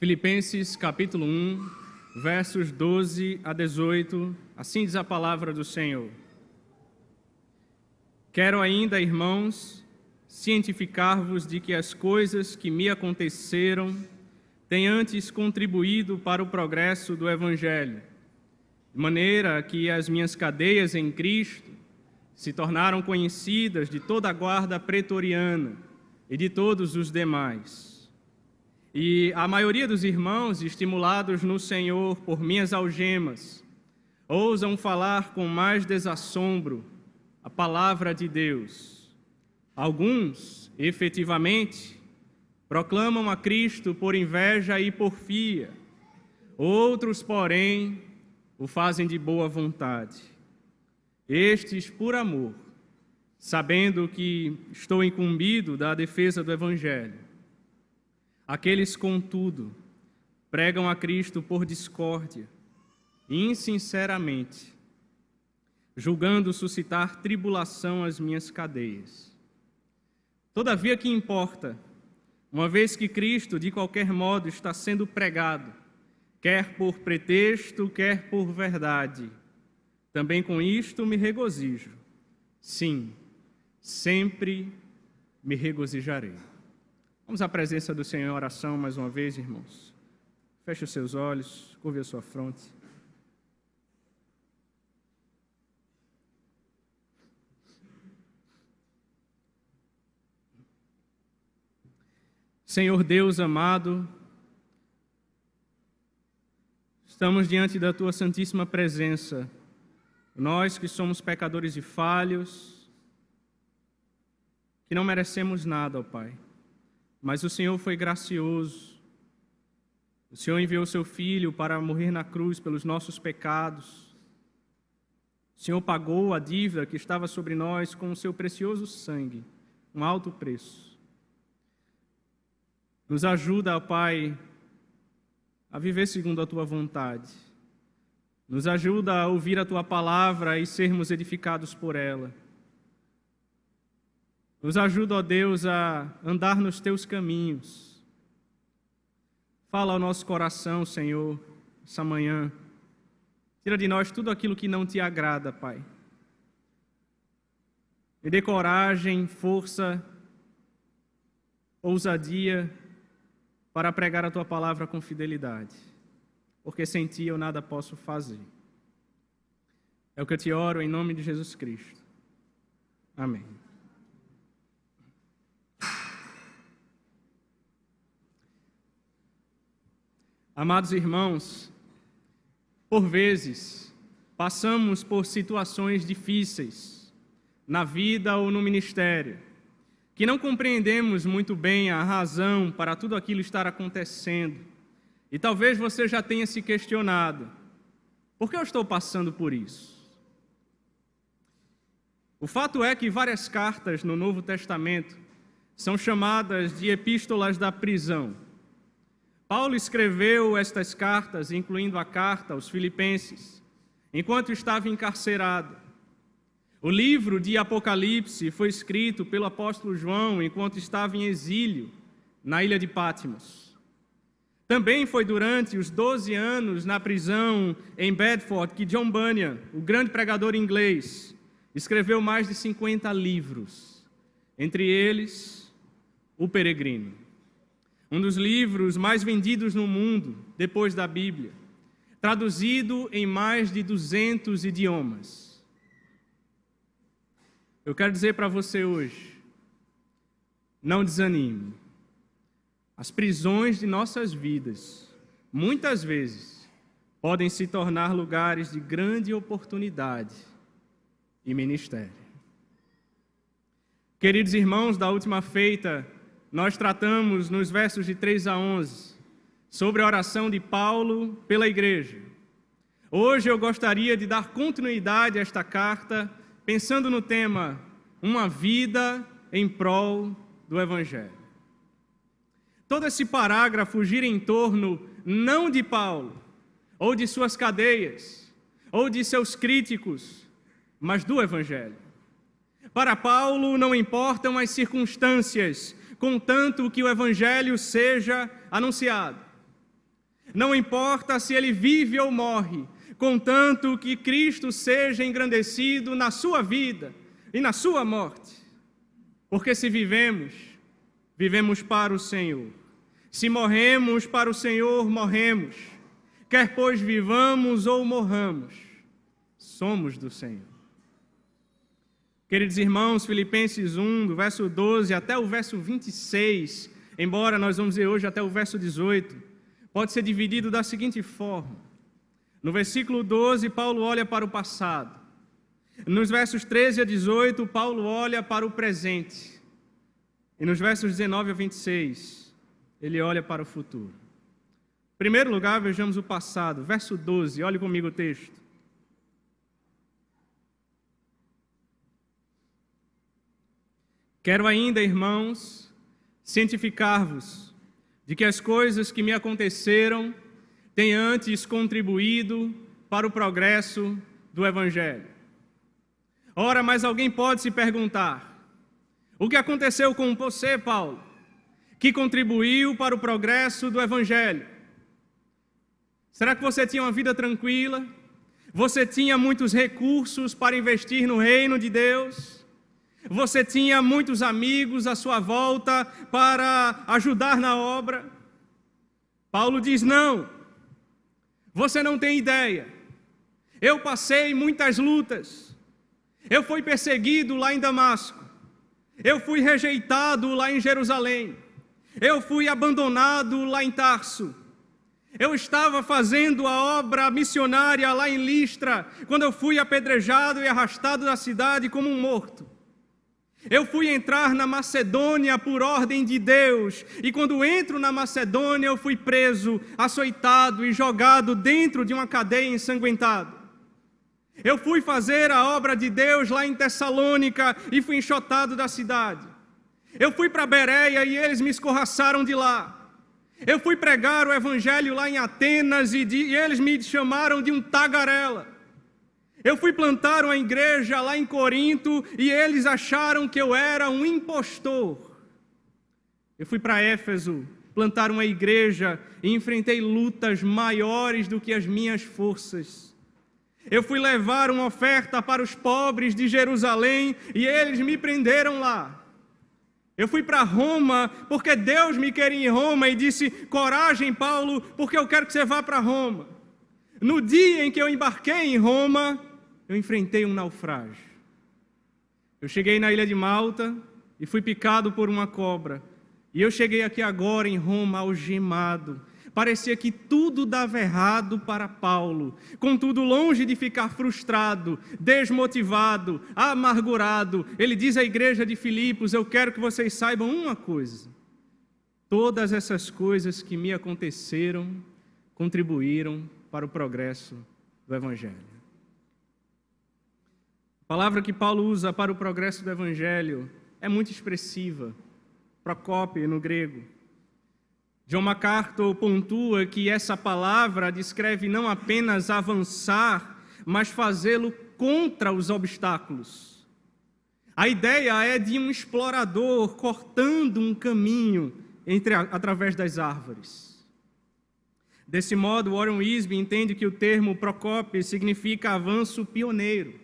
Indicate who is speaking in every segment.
Speaker 1: Filipenses capítulo 1, versos 12 a 18, assim diz a palavra do Senhor. Quero ainda, irmãos, cientificar-vos de que as coisas que me aconteceram têm antes contribuído para o progresso do Evangelho, de maneira que as minhas cadeias em Cristo se tornaram conhecidas de toda a guarda pretoriana e de todos os demais. E a maioria dos irmãos, estimulados no Senhor por minhas algemas, ousam falar com mais desassombro a palavra de Deus. Alguns, efetivamente, proclamam a Cristo por inveja e porfia. Outros, porém, o fazem de boa vontade. Estes, por amor, sabendo que estou incumbido da defesa do Evangelho. Aqueles, contudo, pregam a Cristo por discórdia, insinceramente, julgando suscitar tribulação às minhas cadeias. Todavia, que importa, uma vez que Cristo, de qualquer modo, está sendo pregado, quer por pretexto, quer por verdade, também com isto me regozijo. Sim, sempre me regozijarei. Vamos à presença do Senhor em oração mais uma vez, irmãos. Feche os seus olhos, curve a sua fronte. Senhor Deus amado, estamos diante da Tua santíssima presença, nós que somos pecadores e falhos, que não merecemos nada, ó Pai. Mas o Senhor foi gracioso. O Senhor enviou seu Filho para morrer na cruz pelos nossos pecados. O Senhor pagou a dívida que estava sobre nós com o seu precioso sangue, um alto preço. Nos ajuda, ó Pai, a viver segundo a Tua vontade. Nos ajuda a ouvir a Tua palavra e sermos edificados por ela. Nos ajuda, ó Deus, a andar nos Teus caminhos. Fala ao nosso coração, Senhor, essa manhã. Tira de nós tudo aquilo que não Te agrada, Pai. Me dê coragem, força, ousadia para pregar a Tua palavra com fidelidade, porque sem Ti eu nada posso fazer. É o que eu Te oro em nome de Jesus Cristo. Amém. Amados irmãos, por vezes, passamos por situações difíceis na vida ou no ministério, que não compreendemos muito bem a razão para tudo aquilo estar acontecendo. E talvez você já tenha se questionado, por que eu estou passando por isso? O fato é que várias cartas no Novo Testamento são chamadas de epístolas da prisão. Paulo escreveu estas cartas, incluindo a carta aos Filipenses, enquanto estava encarcerado. O livro de Apocalipse foi escrito pelo apóstolo João enquanto estava em exílio na ilha de Patmos. Também foi durante os 12 anos na prisão em Bedford que John Bunyan, o grande pregador inglês, escreveu mais de 50 livros, entre eles O Peregrino. Um dos livros mais vendidos no mundo, depois da Bíblia, traduzido em mais de 200 idiomas. Eu quero dizer para você hoje, não desanime. As prisões de nossas vidas, muitas vezes, podem se tornar lugares de grande oportunidade e ministério. Queridos irmãos, da última feita, nós tratamos nos versos de 3 a 11 sobre a oração de Paulo pela igreja. Hoje eu gostaria de dar continuidade a esta carta, pensando no tema, uma vida em prol do Evangelho. Todo esse parágrafo gira em torno, não de Paulo, ou de suas cadeias, ou de seus críticos, mas do Evangelho. Para Paulo não importam as circunstâncias, contanto que o Evangelho seja anunciado. Não importa se ele vive ou morre, contanto que Cristo seja engrandecido na sua vida e na sua morte. Porque se vivemos, vivemos para o Senhor. Se morremos, para o Senhor morremos. Quer pois vivamos ou morramos, somos do Senhor. Queridos irmãos, Filipenses 1, do verso 12 até o verso 26, embora nós vamos ver hoje até o verso 18, pode ser dividido da seguinte forma. No versículo 12, Paulo olha para o passado. Nos versos 13 a 18, Paulo olha para o presente. E nos versos 19 a 26, ele olha para o futuro. Em primeiro lugar, vejamos o passado. Verso 12, olhe comigo o texto. Quero ainda, irmãos, cientificar-vos de que as coisas que me aconteceram têm antes contribuído para o progresso do Evangelho. Ora, mas alguém pode se perguntar, o que aconteceu com você, Paulo, que contribuiu para o progresso do Evangelho? Será que você tinha uma vida tranquila? Você tinha muitos recursos para investir no reino de Deus? Você tinha muitos amigos à sua volta para ajudar na obra? Paulo diz, não, você não tem ideia. Eu passei muitas lutas. Eu fui perseguido lá em Damasco. Eu fui rejeitado lá em Jerusalém. Eu fui abandonado lá em Tarso. Eu estava fazendo a obra missionária lá em Listra, quando eu fui apedrejado e arrastado da cidade como um morto. Eu fui entrar na Macedônia por ordem de Deus, e quando entro na Macedônia eu fui preso, açoitado e jogado dentro de uma cadeia ensanguentado. Eu fui fazer a obra de Deus lá em Tessalônica e fui enxotado da cidade. Eu fui para Bereia e eles me escorraçaram de lá. Eu fui pregar o evangelho lá em Atenas e eles me chamaram de um tagarela. Eu fui plantar uma igreja lá em Corinto e eles acharam que eu era um impostor. Eu fui para Éfeso plantar uma igreja e enfrentei lutas maiores do que as minhas forças. Eu fui levar uma oferta para os pobres de Jerusalém e eles me prenderam lá. Eu fui para Roma porque Deus me queria em Roma e disse, coragem, Paulo, porque eu quero que você vá para Roma. No dia em que eu embarquei em Roma, eu enfrentei um naufrágio. Eu cheguei na ilha de Malta e fui picado por uma cobra. E eu cheguei aqui agora em Roma algemado. Parecia que tudo dava errado para Paulo. Contudo, longe de ficar frustrado, desmotivado, amargurado, ele diz à igreja de Filipos, eu quero que vocês saibam uma coisa. Todas essas coisas que me aconteceram contribuíram para o progresso do Evangelho. A palavra que Paulo usa para o progresso do Evangelho é muito expressiva, procópio no grego. John MacArthur pontua que essa palavra descreve não apenas avançar, mas fazê-lo contra os obstáculos. A ideia é de um explorador cortando um caminho através das árvores. Desse modo, Warren Wiersbe entende que o termo procópio significa avanço pioneiro.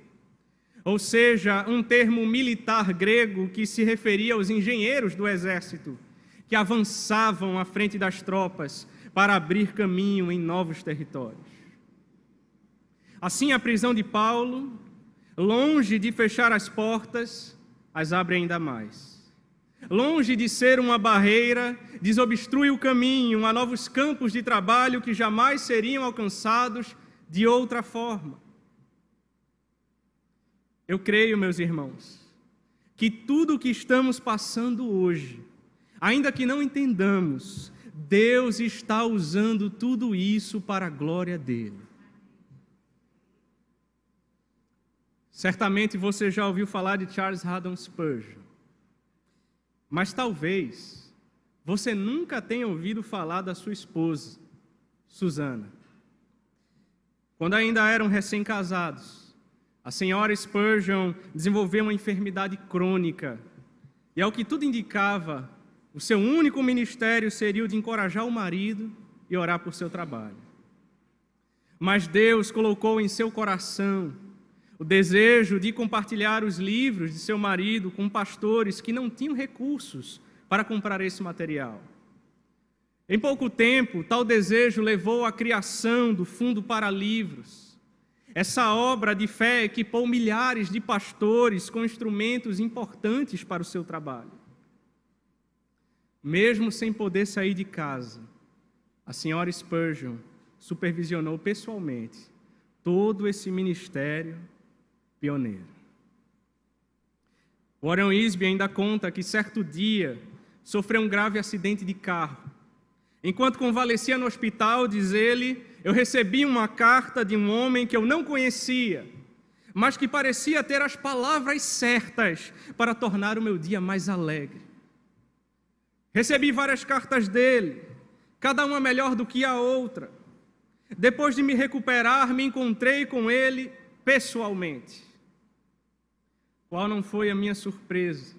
Speaker 1: Ou seja, um termo militar grego que se referia aos engenheiros do exército, que avançavam à frente das tropas para abrir caminho em novos territórios. Assim, a prisão de Paulo, longe de fechar as portas, as abre ainda mais. Longe de ser uma barreira, desobstrui o caminho a novos campos de trabalho que jamais seriam alcançados de outra forma. Eu creio, meus irmãos, que tudo o que estamos passando hoje, ainda que não entendamos, Deus está usando tudo isso para a glória dele. Certamente você já ouviu falar de Charles Haddon Spurgeon, mas talvez você nunca tenha ouvido falar da sua esposa, Susana. Quando ainda eram recém-casados, a senhora Spurgeon desenvolveu uma enfermidade crônica e, ao que tudo indicava, o seu único ministério seria o de encorajar o marido e orar por seu trabalho. Mas Deus colocou em seu coração o desejo de compartilhar os livros de seu marido com pastores que não tinham recursos para comprar esse material. Em pouco tempo, tal desejo levou à criação do Fundo para Livros. Essa obra de fé equipou milhares de pastores com instrumentos importantes para o seu trabalho. Mesmo sem poder sair de casa, a senhora Spurgeon supervisionou pessoalmente todo esse ministério pioneiro. Warren Wiersbe ainda conta que certo dia sofreu um grave acidente de carro. Enquanto convalescia no hospital, diz ele, eu recebi uma carta de um homem que eu não conhecia, mas que parecia ter as palavras certas para tornar o meu dia mais alegre. Recebi várias cartas dele, cada uma melhor do que a outra. Depois de me recuperar, me encontrei com ele pessoalmente. Qual não foi a minha surpresa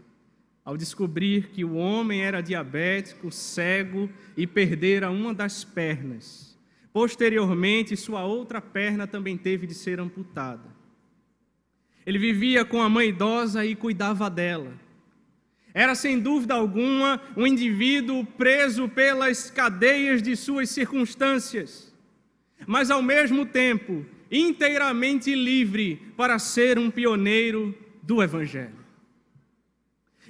Speaker 1: ao descobrir que o homem era diabético, cego e perdera uma das pernas. Posteriormente, sua outra perna também teve de ser amputada. Ele vivia com a mãe idosa e cuidava dela. Era, sem dúvida alguma, um indivíduo preso pelas cadeias de suas circunstâncias, mas, ao mesmo tempo, inteiramente livre para ser um pioneiro do Evangelho.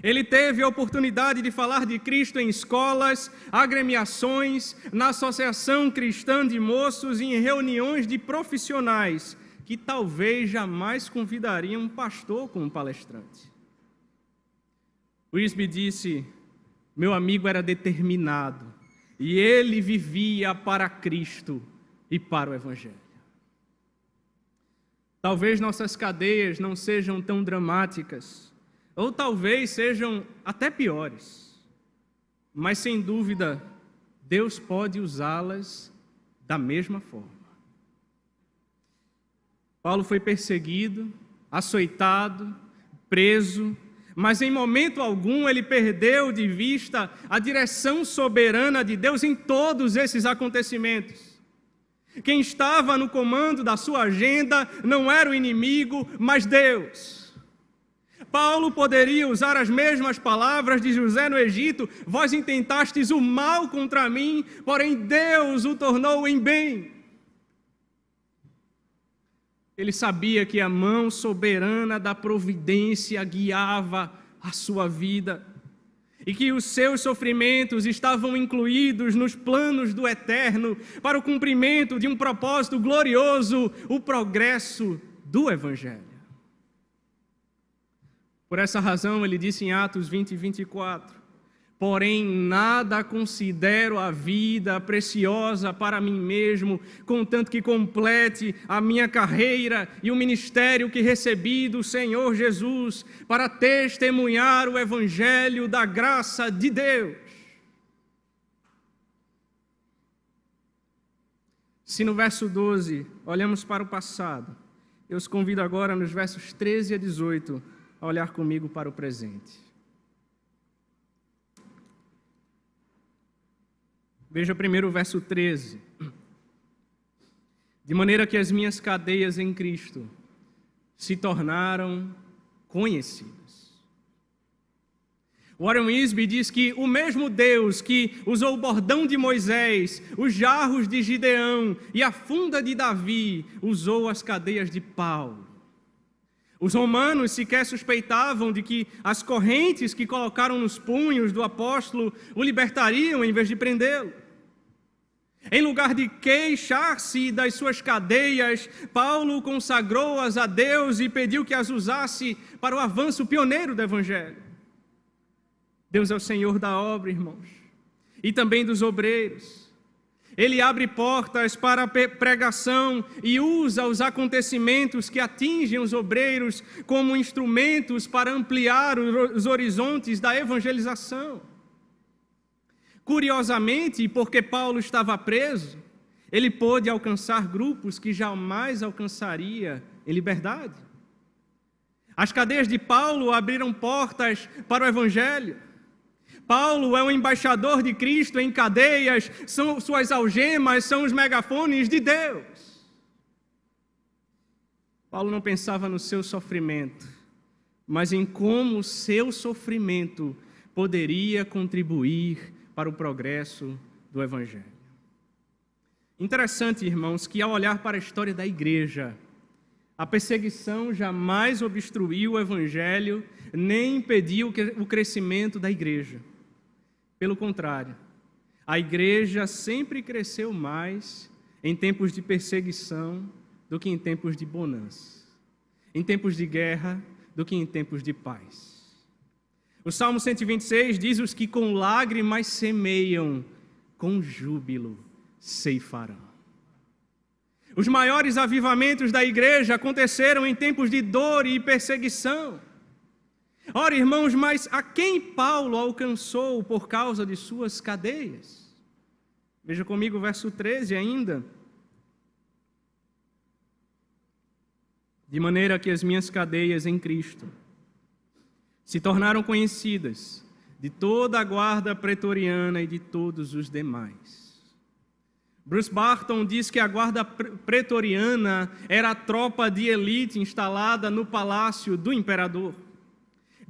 Speaker 1: Ele teve a oportunidade de falar de Cristo em escolas, agremiações, na Associação Cristã de Moços e em reuniões de profissionais que talvez jamais convidariam um pastor como palestrante. Wiersbe disse, meu amigo era determinado e ele vivia para Cristo e para o Evangelho. Talvez nossas cadeias não sejam tão dramáticas, ou talvez sejam até piores, mas sem dúvida, Deus pode usá-las da mesma forma. Paulo foi perseguido, açoitado, preso, mas em momento algum ele perdeu de vista a direção soberana de Deus em todos esses acontecimentos. Quem estava no comando da sua agenda não era o inimigo, mas Deus. Paulo poderia usar as mesmas palavras de José no Egito, vós intentastes o mal contra mim, porém Deus o tornou em bem. Ele sabia que a mão soberana da providência guiava a sua vida e que os seus sofrimentos estavam incluídos nos planos do Eterno para o cumprimento de um propósito glorioso, o progresso do Evangelho. Por essa razão, ele disse em Atos 20 e 24, porém nada considero a vida preciosa para mim mesmo, contanto que complete a minha carreira e o ministério que recebi do Senhor Jesus, para testemunhar o Evangelho da graça de Deus. Se no verso 12 olhamos para o passado, eu os convido agora nos versos 13 a 18 a olhar comigo para o presente. Veja primeiro o verso 13. De maneira que as minhas cadeias em Cristo se tornaram conhecidas. Warren Wiersbe diz que o mesmo Deus que usou o bordão de Moisés, os jarros de Gideão e a funda de Davi, usou as cadeias de Paulo. Os romanos sequer suspeitavam de que as correntes que colocaram nos punhos do apóstolo o libertariam em vez de prendê-lo. Em lugar de queixar-se das suas cadeias, Paulo consagrou-as a Deus e pediu que as usasse para o avanço pioneiro do Evangelho. Deus é o Senhor da obra, irmãos, e também dos obreiros. Ele abre portas para a pregação e usa os acontecimentos que atingem os obreiros como instrumentos para ampliar os horizontes da evangelização. Curiosamente, porque Paulo estava preso, ele pôde alcançar grupos que jamais alcançaria em liberdade. As cadeias de Paulo abriram portas para o Evangelho. Paulo é um embaixador de Cristo em cadeias, suas algemas são os megafones de Deus. Paulo não pensava no seu sofrimento, mas em como o seu sofrimento poderia contribuir para o progresso do Evangelho. Interessante, irmãos, que ao olhar para a história da igreja, a perseguição jamais obstruiu o Evangelho, nem impediu o crescimento da igreja. Pelo contrário, a igreja sempre cresceu mais em tempos de perseguição do que em tempos de bonança, em tempos de guerra do que em tempos de paz. O Salmo 126 diz: os que com lágrimas semeiam, com júbilo ceifarão. Os maiores avivamentos da igreja aconteceram em tempos de dor e perseguição. Ora, irmãos, mas a quem Paulo alcançou por causa de suas cadeias? Veja comigo o verso 13 ainda. De maneira que as minhas cadeias em Cristo se tornaram conhecidas de toda a guarda pretoriana e de todos os demais. Bruce Barton diz que a guarda pretoriana era a tropa de elite instalada no palácio do imperador.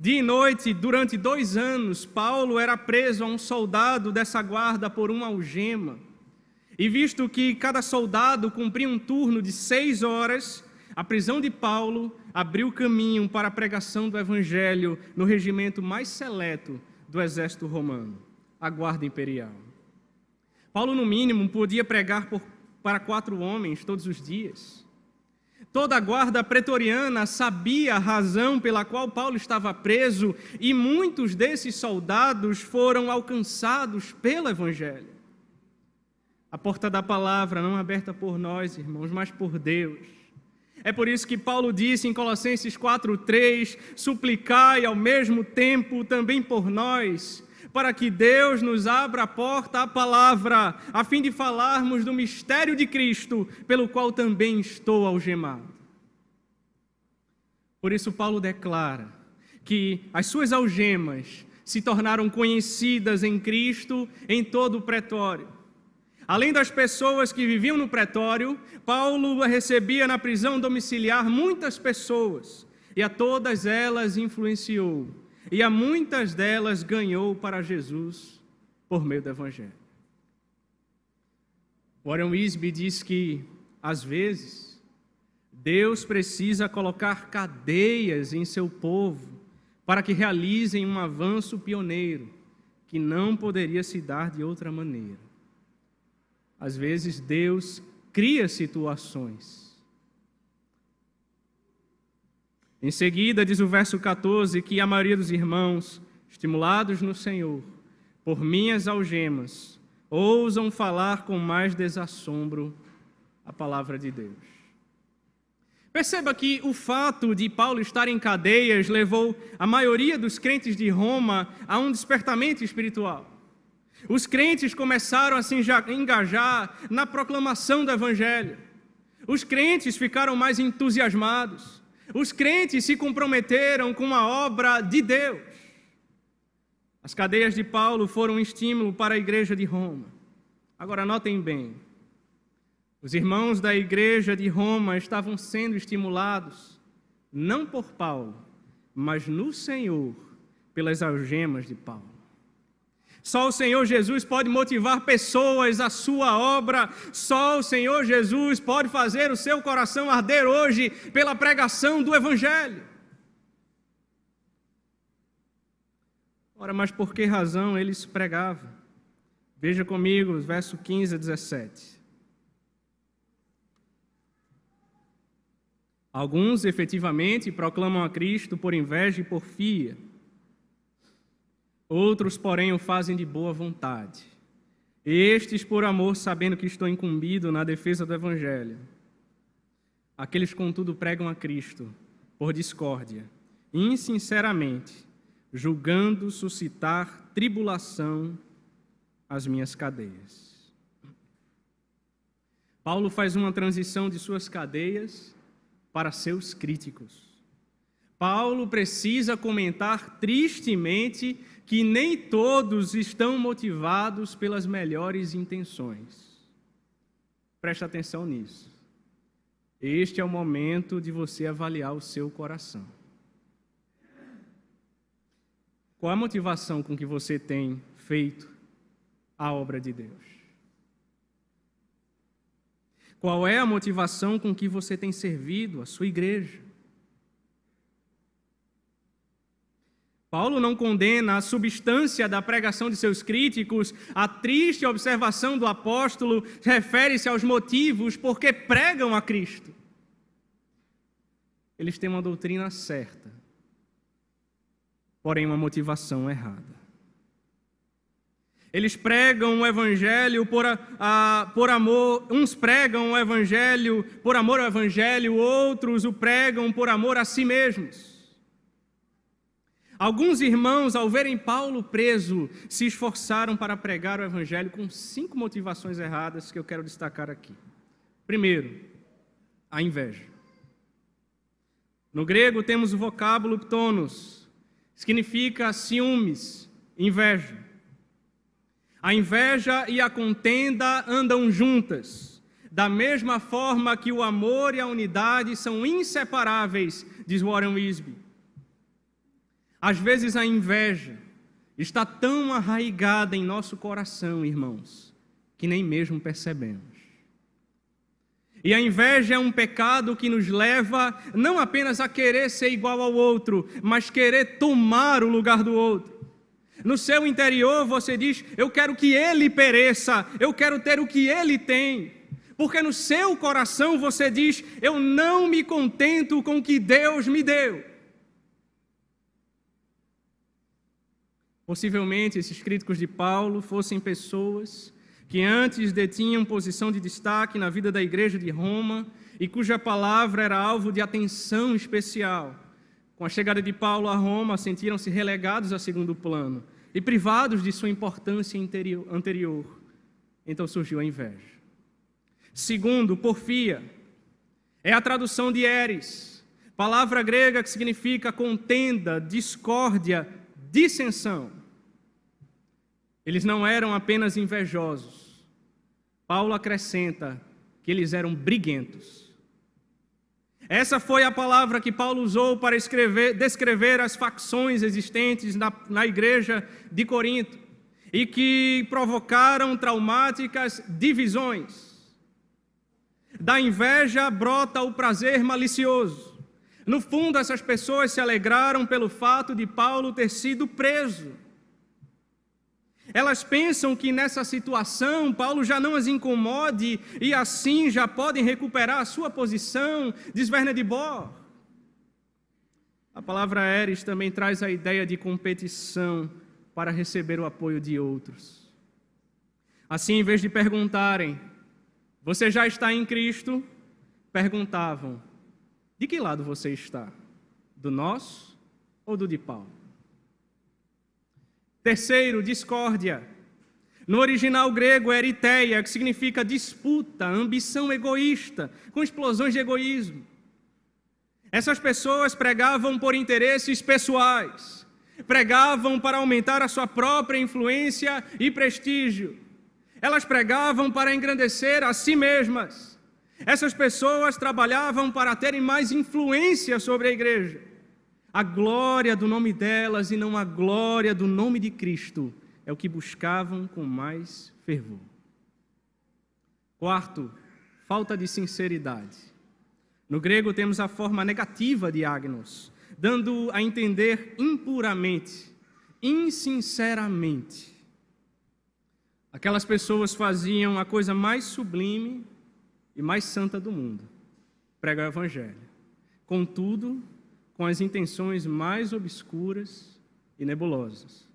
Speaker 1: Dia e noite, durante 2 anos, Paulo era preso a um soldado dessa guarda por uma algema. E visto que cada soldado cumpria um turno de 6 horas, a prisão de Paulo abriu caminho para a pregação do Evangelho no regimento mais seleto do exército romano, a guarda imperial. Paulo, no mínimo, podia pregar para 4 homens todos os dias. Toda a guarda pretoriana sabia a razão pela qual Paulo estava preso e muitos desses soldados foram alcançados pelo Evangelho. A porta da palavra não aberta por nós, irmãos, mas por Deus. É por isso que Paulo disse em Colossenses 4:3, suplicai ao mesmo tempo também por nós, para que Deus nos abra a porta à palavra, a fim de falarmos do mistério de Cristo, pelo qual também estou algemado. Por isso Paulo declara que as suas algemas se tornaram conhecidas em Cristo em todo o pretório. Além das pessoas que viviam no pretório, Paulo recebia na prisão domiciliar muitas pessoas, e a todas elas influenciou, e a muitas delas ganhou para Jesus por meio do Evangelho. Warren Wiersbe diz que, às vezes, Deus precisa colocar cadeias em seu povo para que realizem um avanço pioneiro que não poderia se dar de outra maneira. Às vezes, Deus cria situações. Em seguida, diz o verso 14, que a maioria dos irmãos, estimulados no Senhor, por minhas algemas, ousam falar com mais desassombro a palavra de Deus. Perceba que o fato de Paulo estar em cadeias levou a maioria dos crentes de Roma a um despertamento espiritual. Os crentes começaram a se engajar na proclamação do Evangelho. Os crentes ficaram mais entusiasmados. Os crentes se comprometeram com a obra de Deus. As cadeias de Paulo foram um estímulo para a igreja de Roma. Agora, notem bem. Os irmãos da igreja de Roma estavam sendo estimulados, não por Paulo, mas no Senhor, pelas algemas de Paulo. Só o Senhor Jesus pode motivar pessoas à sua obra. Só o Senhor Jesus pode fazer o seu coração arder hoje pela pregação do Evangelho. Ora, mas por que razão eles pregavam? Veja comigo os versos 15 a 17. Alguns, efetivamente, proclamam a Cristo por inveja e porfia. Outros, porém, o fazem de boa vontade. Estes, por amor, sabendo que estou incumbido na defesa do Evangelho. Aqueles, contudo, pregam a Cristo por discórdia, insinceramente, julgando suscitar tribulação às minhas cadeias. Paulo faz uma transição de suas cadeias para seus críticos. Paulo precisa comentar tristemente que nem todos estão motivados pelas melhores intenções. Preste atenção nisso. Este é o momento de você avaliar o seu coração. Qual a motivação com que você tem feito a obra de Deus? Qual é a motivação com que você tem servido a sua igreja? Paulo não condena a substância da pregação de seus críticos. A triste observação do apóstolo refere-se aos motivos por que pregam a Cristo. Eles têm uma doutrina certa, porém uma motivação errada. Eles pregam o evangelho por amor, uns pregam o evangelho por amor ao evangelho, outros o pregam por amor a si mesmos. Alguns irmãos, ao verem Paulo preso, se esforçaram para pregar o evangelho com 5 motivações erradas que eu quero destacar aqui. Primeiro, a inveja. No grego temos o vocábulo ptonos, significa ciúmes, inveja. A inveja e a contenda andam juntas, da mesma forma que o amor e a unidade são inseparáveis, diz Warren Wiersbe. Às vezes a inveja está tão arraigada em nosso coração, irmãos, que nem mesmo percebemos. E a inveja é um pecado que nos leva não apenas a querer ser igual ao outro, mas querer tomar o lugar do outro. No seu interior você diz, eu quero que ele pereça, eu quero ter o que ele tem. Porque no seu coração você diz, eu não me contento com o que Deus me deu. Possivelmente esses críticos de Paulo fossem pessoas que antes detinham posição de destaque na vida da igreja de Roma e cuja palavra era alvo de atenção especial. Com a chegada de Paulo a Roma, sentiram-se relegados a segundo plano e privados de sua importância anterior. Então surgiu a inveja. Segundo, porfia. É a tradução de eres, palavra grega que significa contenda, discórdia, dissensão. Eles não eram apenas invejosos. Paulo acrescenta que eles eram briguentos. Essa foi a palavra que Paulo usou para descrever as facções existentes na igreja de Corinto e que provocaram traumáticas divisões. Da inveja brota o prazer malicioso. No fundo, essas pessoas se alegraram pelo fato de Paulo ter sido preso. Elas pensam que nessa situação Paulo já não as incomode e assim já podem recuperar a sua posição, diz Werner de Boer. A palavra eres também traz a ideia de competição para receber o apoio de outros. Assim, em vez de perguntarem, você já está em Cristo? Perguntavam, de que lado você está? Do nosso ou do de Paulo? Terceiro, discórdia. No original grego, eritheia, que significa disputa, ambição egoísta, com explosões de egoísmo. Essas pessoas pregavam por interesses pessoais, pregavam para aumentar a sua própria influência e prestígio. Elas pregavam para engrandecer a si mesmas. Essas pessoas trabalhavam para terem mais influência sobre a igreja. A glória do nome delas e não a glória do nome de Cristo é o que buscavam com mais fervor. Quarto, falta de sinceridade. No grego temos a forma negativa de agnos, dando a entender impuramente, insinceramente. Aquelas pessoas faziam a coisa mais sublime e mais santa do mundo, pregar o evangelho. Contudo, com as intenções mais obscuras e nebulosas,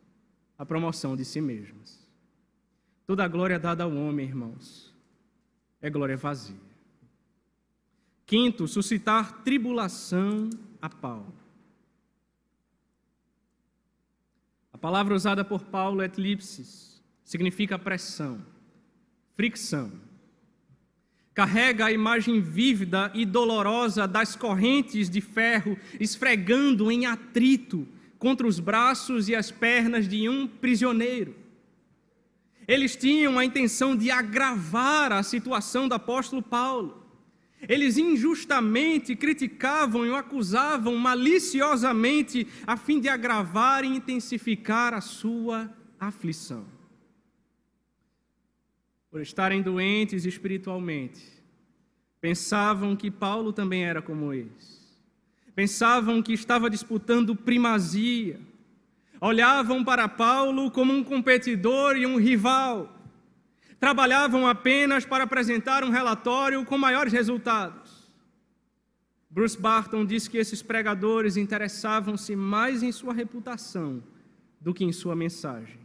Speaker 1: a promoção de si mesmas. Toda a glória dada ao homem, irmãos, é glória vazia. Quinto, suscitar tribulação a Paulo. A palavra usada por Paulo é tlipsis, significa pressão, fricção. carrega a imagem vívida e dolorosa das correntes de ferro esfregando em atrito contra os braços e as pernas de um prisioneiro. Eles tinham a intenção de agravar a situação do apóstolo Paulo. Eles injustamente criticavam e o acusavam maliciosamente a fim de agravar e intensificar a sua aflição. Por estarem doentes espiritualmente, pensavam que Paulo também era como eles. Pensavam que estava disputando primazia. Olhavam para Paulo como um competidor e um rival. Trabalhavam apenas para apresentar um relatório com maiores resultados. Bruce Barton disse que esses pregadores interessavam-se mais em sua reputação do que em sua mensagem.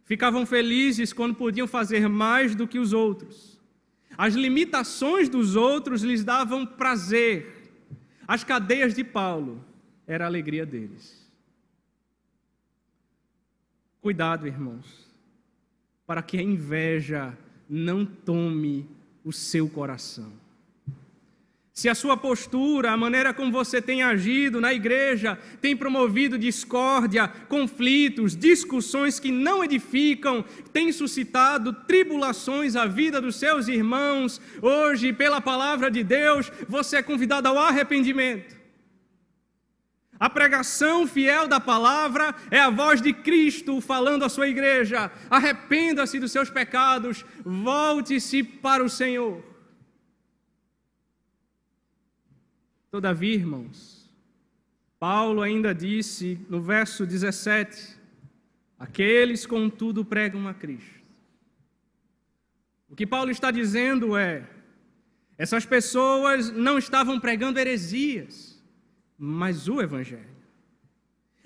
Speaker 1: Ficavam felizes quando podiam fazer mais do que os outros. As limitações dos outros lhes davam prazer. As cadeias de Paulo eram a alegria deles. Cuidado, irmãos, para que a inveja não tome o seu coração. Se a sua postura, a maneira como você tem agido na igreja, tem promovido discórdia, conflitos, discussões que não edificam, tem suscitado tribulações à vida dos seus irmãos, hoje, pela palavra de Deus, você é convidado ao arrependimento. A pregação fiel da palavra é a voz de Cristo falando à sua igreja: arrependa-se dos seus pecados, volte-se para o Senhor. Todavia, irmãos, Paulo ainda disse no verso 17: aqueles contudo pregam a Cristo. O que Paulo está dizendo é: essas pessoas não estavam pregando heresias, mas o Evangelho.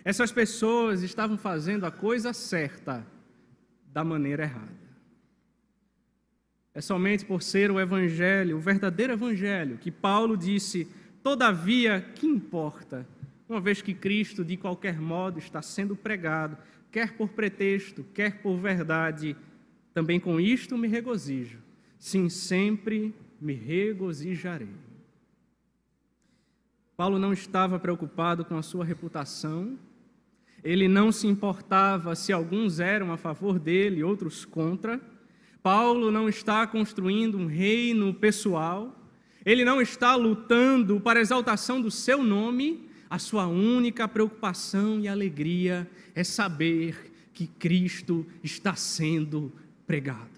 Speaker 1: Essas pessoas estavam fazendo a coisa certa da maneira errada. É somente por ser o Evangelho, o verdadeiro Evangelho, que Paulo disse: todavia, que importa, uma vez que Cristo, de qualquer modo, está sendo pregado, quer por pretexto, quer por verdade, também com isto me regozijo. Sim, sempre me regozijarei. Paulo não estava preocupado com a sua reputação, ele não se importava se alguns eram a favor dele e outros contra. Paulo não está construindo um reino pessoal, ele não está lutando para a exaltação do seu nome. A sua única preocupação e alegria é saber que Cristo está sendo pregado.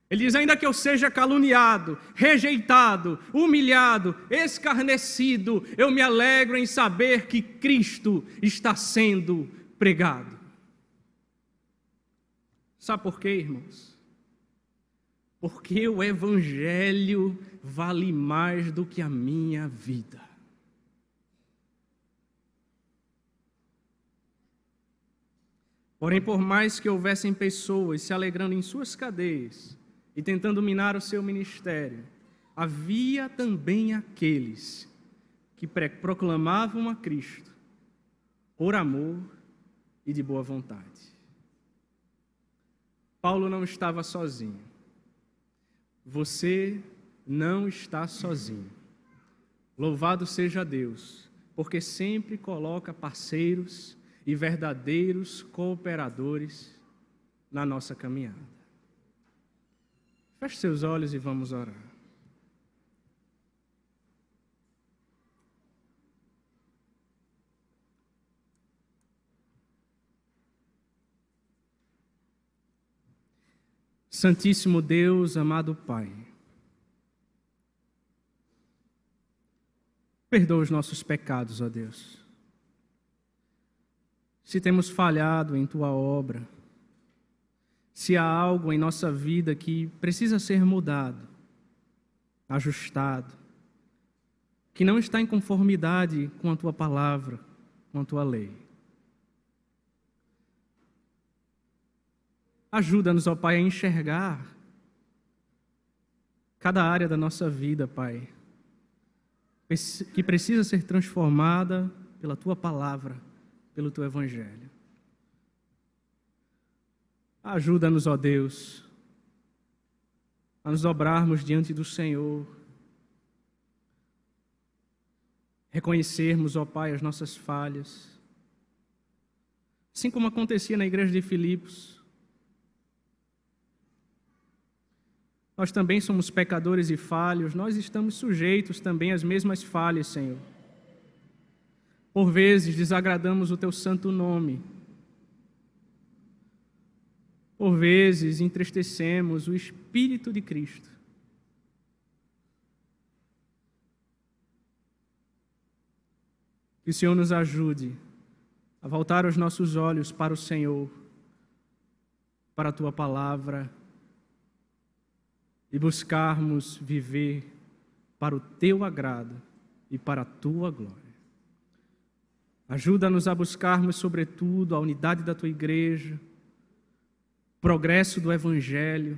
Speaker 1: Ele diz: ainda que eu seja caluniado, rejeitado, humilhado, escarnecido, eu me alegro em saber que Cristo está sendo pregado. Sabe por quê, irmãos? Porque o Evangelho vale mais do que a minha vida. Porém, por mais que houvessem pessoas se alegrando em suas cadeias e tentando minar o seu ministério, havia também aqueles que proclamavam a Cristo por amor e de boa vontade. Paulo não estava sozinho. Você não está sozinho. Louvado seja Deus, porque sempre coloca parceiros e verdadeiros cooperadores na nossa caminhada. Feche seus olhos e vamos orar. Santíssimo Deus, amado Pai, perdoa os nossos pecados, ó Deus. Se temos falhado em Tua obra, se há algo em nossa vida que precisa ser mudado, ajustado, que não está em conformidade com a Tua palavra, com a Tua lei. Ajuda-nos, ó Pai, a enxergar cada área da nossa vida, Pai, que precisa ser transformada pela Tua palavra, pelo Teu Evangelho. Ajuda-nos, ó Deus, a nos dobrarmos diante do Senhor, reconhecermos, ó Pai, as nossas falhas, assim como acontecia na igreja de Filipos. Nós também somos pecadores e falhos, nós estamos sujeitos também às mesmas falhas, Senhor. Por vezes desagradamos o Teu santo nome. Por vezes entristecemos o Espírito de Cristo. Que o Senhor nos ajude a voltar os nossos olhos para o Senhor, para a Tua palavra, e buscarmos viver para o Teu agrado e para a Tua glória. Ajuda-nos a buscarmos, sobretudo, a unidade da Tua igreja, o progresso do Evangelho.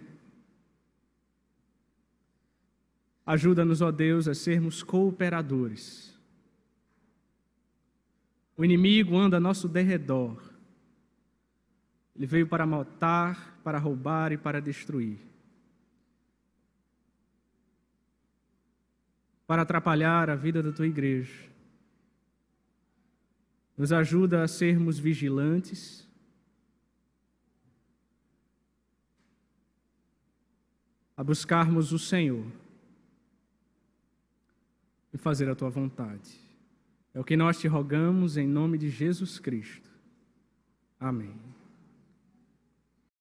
Speaker 1: Ajuda-nos, ó Deus, a sermos cooperadores. O inimigo anda a nosso derredor. Ele veio para matar, para roubar e para destruir. Para atrapalhar a vida da Tua igreja. Nos ajuda a sermos vigilantes, a buscarmos o Senhor e fazer a Tua vontade. É o que nós te rogamos em nome de Jesus Cristo. Amém.